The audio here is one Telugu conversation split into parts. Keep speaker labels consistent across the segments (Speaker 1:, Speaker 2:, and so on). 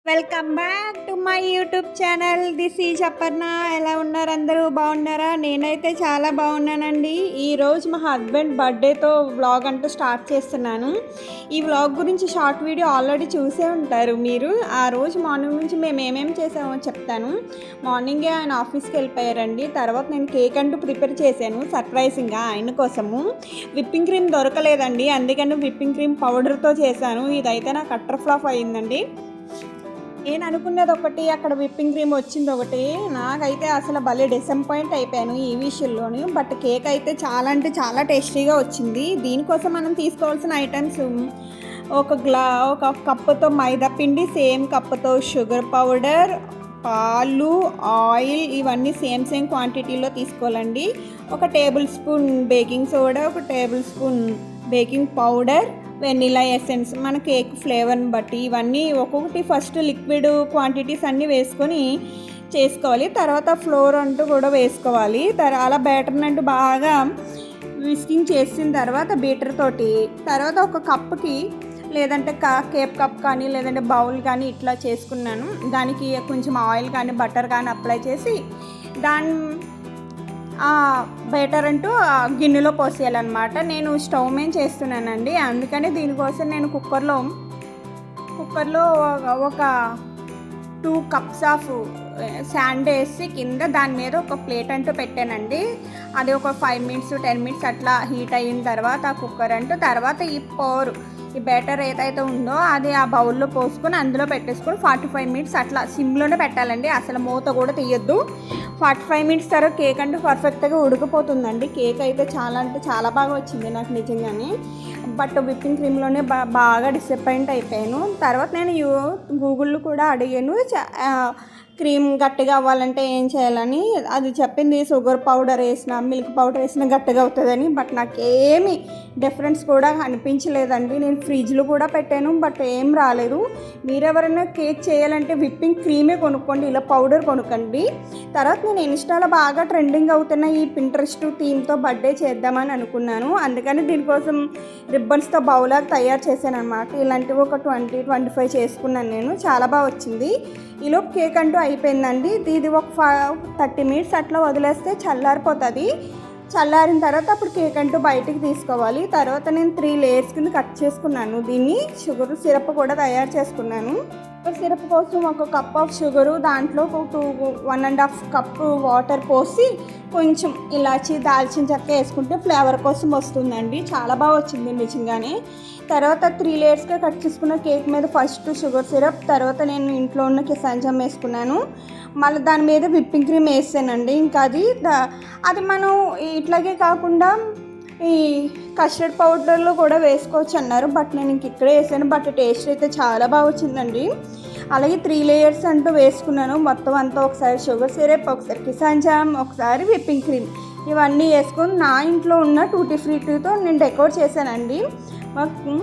Speaker 1: Welcome back to my YouTube channel. This is Aparna. ఎలా ఉన్నారు అందరూ? బాగున్నారా? నేనైతే చాలా బాగున్నానండి. ఈరోజు మా హస్బెండ్ బర్త్డేతో వ్లాగ్ అంటూ స్టార్ట్ చేస్తున్నాను. ఈ వ్లాగ్ గురించి షార్ట్ వీడియో ఆల్రెడీ చూసే ఉంటారు మీరు. ఆ రోజు మార్నింగ్ నుంచి మేము ఏమేమి చేసామో చెప్తాను. మార్నింగే ఆయన ఆఫీస్కి వెళ్ళిపోయారండి. తర్వాత నేను కేక్ అంటూ ప్రిపేర్ చేశాను సర్ప్రైజింగ్గా ఆయన కోసము. విప్పింగ్ క్రీమ్ దొరకలేదండి, అందుకని విప్పింగ్ క్రీమ్ పౌడర్తో చేశాను. ఇదైతే నాకు కట్టర్ ఫ్లాప్ అయ్యిందండి. నేను అనుకున్నది ఒకటి, అక్కడ విప్పింగ్ క్రీమ్ వచ్చింది ఒకటి. నాకైతే అసలు భలే డిసప్పాయింట్ అయిపోయాను ఈ విషయంలోని. బట్ కేక్ అయితే చాలా అంటే చాలా టేస్టీగా వచ్చింది. దీనికోసం మనం తీసుకోవాల్సిన ఐటమ్స్ ఒక కప్పుతో మైదా పిండి, సేమ్ కప్పుతో షుగర్ పౌడర్, పాలు, ఆయిల్, ఇవన్నీ సేమ్ క్వాంటిటీలో తీసుకోవాలండి. ఒక టేబుల్ స్పూన్ బేకింగ్ సోడా, ఒక table spoon baking powder, vanilla essence, మన కేక్ ఫ్లేవర్ని బట్టి ఇవన్నీ ఒక్కొక్కటి ఫస్ట్ లిక్విడ్ క్వాంటిటీస్ అన్నీ వేసుకొని చేసుకోవాలి. తర్వాత ఫ్లోర్ అంటూ కూడా వేసుకోవాలి. అలా బ్యాటర్ని అంటూ బాగా విస్కింగ్ చేసిన తర్వాత బీటర్ తోటి తర్వాత ఒక కప్కి లేదంటే కేక్ కప్ కానీ లేదంటే బౌల్ కానీ ఇట్లా చేసుకున్నాను. దానికి కొంచెం ఆయిల్ కానీ బటర్ కానీ అప్లై చేసి దాని బెటర్ అంటూ గిన్నెలో పోసేయాలన్నమాట. నేను స్టవ్ మీద చేస్తున్నానండి, అందుకని దీనికోసం నేను కుక్కర్లో ఒక 2 కప్స్ ఆఫ్ శాండ్ వేసి కింద దాని మీద ఒక ప్లేట్ అంటూ పెట్టానండి. అది ఒక 5 మినిట్స్ 10 మినిట్స్ అట్లా హీట్ అయిన తర్వాత ఆ కుక్కర్ అంటూ తర్వాత ఈ బ్యాటర్ ఏదైతే ఉందో అది ఆ బౌల్లో పోసుకొని అందులో పెట్టేసుకొని 45 మినిట్స్ అట్లా సిమ్లోనే పెట్టాలండి. అసలు మూత కూడా తీయొద్దు. 45 మినిట్స్ తర్వాత కేక్ అంటూ పర్ఫెక్ట్గా ఉడికిపోతుందండి. కేక్ అయితే చాలా అంటే చాలా బాగా వచ్చింది నాకు నిజంగానే. బట్ విప్పింగ్ క్రీమ్లోనే బాగా డిసప్పాయింట్ అయిపోయాను. తర్వాత నేను గూగుల్లో కూడా అడిగాను క్రీమ్ గట్టిగా అవ్వాలంటే ఏం చేయాలని. అది చెప్పింది షుగర్ పౌడర్ వేసిన, మిల్క్ పౌడర్ వేసిన గట్టిగా అవుతుందని. బట్ నాకేమీ డిఫరెన్స్ కూడా అనిపించలేదండి. నేను ఫ్రిడ్జ్లో కూడా పెట్టాను, బట్ ఏం రాలేదు. మీరెవరైనా కేక్ చేయాలంటే విప్పింగ్ క్రీమే కొనుక్కోండి, ఇలా పౌడర్ కొనుక్కోండి. తర్వాత నేను ఇన్స్టాలో బాగా ట్రెండింగ్ అవుతున్న ఈ పింట్రెస్ట్ థీమ్తో బర్త్డే చేద్దామని అనుకున్నాను. అందుకని దీనికోసం రిబ్బన్స్తో బౌలాగా తయారు చేశాను అనమాట. ఇలాంటివి ఒక 20-25 చేసుకున్నాను నేను. చాలా బాగా వచ్చింది. ఈలోపు కేక్ అంటూ అయిపోయిందండి. ఇది ఒక 30 మినిట్స్ అట్లా వదిలేస్తే చల్లారిపోతుంది. చల్లారిన తర్వాత అప్పుడు కేక్ అంటూ బయటికి తీసుకోవాలి. తర్వాత నేను 3 లేయర్స్ కింద కట్ చేసుకున్నాను. దీన్ని షుగర్ సిరప్ కూడా తయారు చేసుకున్నాను. షుగర్ సిరప్ కోసం ఒక కప్ ఆఫ్ షుగరు, దాంట్లో 1.5 కప్పు వాటర్ పోసి కొంచెం ఇలాచి, దాల్చిన చెక్క వేసుకుంటే ఫ్లేవర్ కోసం వస్తుందండి. చాలా బాగా వచ్చింది నిజంగానే. తర్వాత 3 లేయర్స్గా కట్ చేసుకున్న కేక్ మీద ఫస్ట్ షుగర్ సిరప్, తర్వాత నేను ఇంట్లో ఉన్న కిసాన్ వేసుకున్నాను. మళ్ళీ దాని మీద విప్పింగ్ క్రీమ్ వేసానండి. ఇంకా అది మనం ఇట్లాగే కాకుండా ఈ కస్టర్డ్ పౌడర్లో కూడా వేసుకోవచ్చు అన్నారు. బట్ నేను ఇంక ఇక్కడే వేసాను. బట్ టేస్ట్ అయితే చాలా బాగా వచ్చిందండి. అలాగే 3 లేయర్స్ అంటూ వేసుకున్నాను. మొత్తం అంతా ఒకసారి షుగర్ సిరప్, ఒకసారి కిసాన్ జామ్, ఒకసారి విప్పింగ్ క్రీమ్, ఇవన్నీ వేసుకొని నా ఇంట్లో ఉన్న టూటీ ఫ్రూటీతో నేను డెకోర్ చేశానండి. మాకు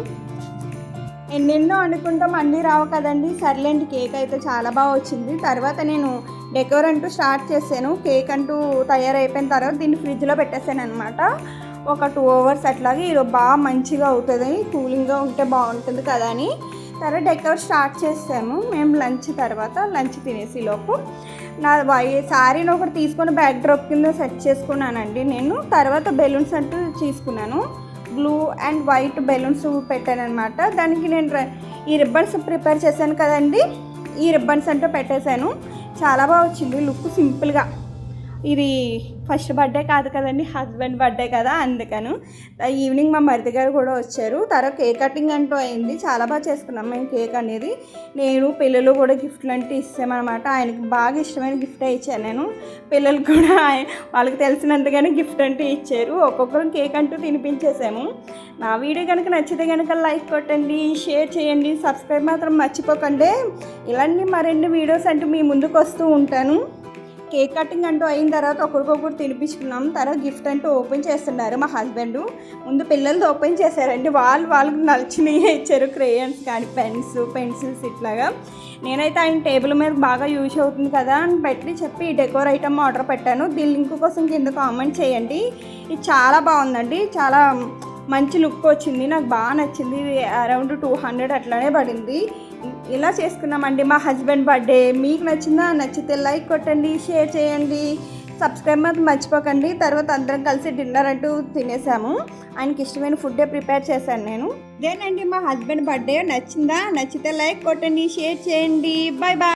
Speaker 1: ఎన్నెన్నో అనుకుంటాం, అన్నీ రావు కదండి. సర్లేండి, కేక్ అయితే చాలా బాగా వచ్చింది. తర్వాత నేను డెకోర్ అంటూ స్టార్ట్ చేశాను. కేక్ అంటూ తయారైపోయిన తర్వాత దీన్ని ఫ్రిడ్జ్లో పెట్టేశాను అనమాట. ఒక 2 అవర్స్ అట్లాగే ఈరోజు బాగా మంచిగా అవుతుంది, కూలింగ్గా ఉంటే బాగుంటుంది కదా అని. తర్వాత డెకోర్ స్టార్ట్ చేసాము మేము. లంచ్ తినేసేలోపు నా శారీని ఒకటి తీసుకొని బ్యాక్ డ్రాప్ కింద సెట్ చేసుకున్నానండి నేను. తర్వాత బెలూన్స్ అంటూ తీసుకున్నాను. బ్లూ అండ్ వైట్ బెలూన్స్ పెట్టాను అనమాట. దానికి నేను ఈ రిబ్బన్స్ ప్రిపేర్ చేశాను కదండి, ఈ రిబ్బన్స్ అంటూ పెట్టేశాను. చాలా బాగా వచ్చింది లుక్ సింపుల్గా. ఇది ఫస్ట్ బర్త్డే కాదు కదండి, హస్బెండ్ బర్త్డే కదా, అందుకను. ఈవినింగ్ మా మరిది గారు కూడా వచ్చారు. తర్వాత కేక్ కటింగ్ అంటూ అయింది. చాలా బాగా చేసుకున్నాం మేము కేక్ అనేది. నేను పిల్లలు కూడా గిఫ్ట్లు అంటే ఇస్తామన్నమాట. ఆయనకి బాగా ఇష్టమైన గిఫ్టే ఇచ్చాను నేను. పిల్లలు కూడా వాళ్ళకి తెలిసినంతగానే గిఫ్ట్ అంటే ఇచ్చారు. ఒక్కొక్కరు కేక్ అంటూ తినిపించేసాము. నా వీడియో కనుక నచ్చితే కనుక లైక్ కొట్టండి, షేర్ చేయండి, సబ్స్క్రైబ్ మాత్రం మర్చిపోకండి. ఇలాంటి మరిన్ని వీడియోస్ అంటూ మీ ముందుకు వస్తూ ఉంటాను. కేక్ కటింగ్ అంటూ అయిన తర్వాత ఒకరికొకరు తినిపించుకున్నాం. తర్వాత గిఫ్ట్ అంటూ ఓపెన్ చేస్తున్నారు మా హస్బెండ్. ముందు పిల్లలది ఓపెన్ చేశారండి. వాళ్ళకి నచ్చినవి ఇచ్చారు, క్రేయన్స్ కానీ పెన్సిల్స్ ఇట్లాగా. నేనైతే ఆయన టేబుల్ మీద బాగా యూజ్ అవుతుంది కదా అని చెప్పి ఈ డెకోర్ ఐటమ్ ఆర్డర్ పెట్టాను. దీని లింక్ కోసం కింద కామెంట్ చేయండి. ఇది చాలా బాగుందండి, చాలా మంచి లుక్ వచ్చింది, నాకు బాగా నచ్చింది. ఇది అరౌండ్ 200 అట్లానే పడింది. ఇలా చేసుకున్నామండి మా హస్బెండ్ బర్త్డే. మీకు నచ్చిందా? నచ్చితే లైక్ కొట్టండి, షేర్ చేయండి, సబ్స్క్రైబ్ మాత్రం మర్చిపోకండి. తర్వాత అందరం కలిసి డిన్నర్ అంటూ తినేసాము. ఆయనకి ఇష్టమైన ఫుడ్డే ప్రిపేర్ చేశాను నేను. ఇదేనండి మా హస్బెండ్ బర్త్డే. నచ్చిందా? నచ్చితే లైక్ కొట్టండి, షేర్ చేయండి. Bye bye.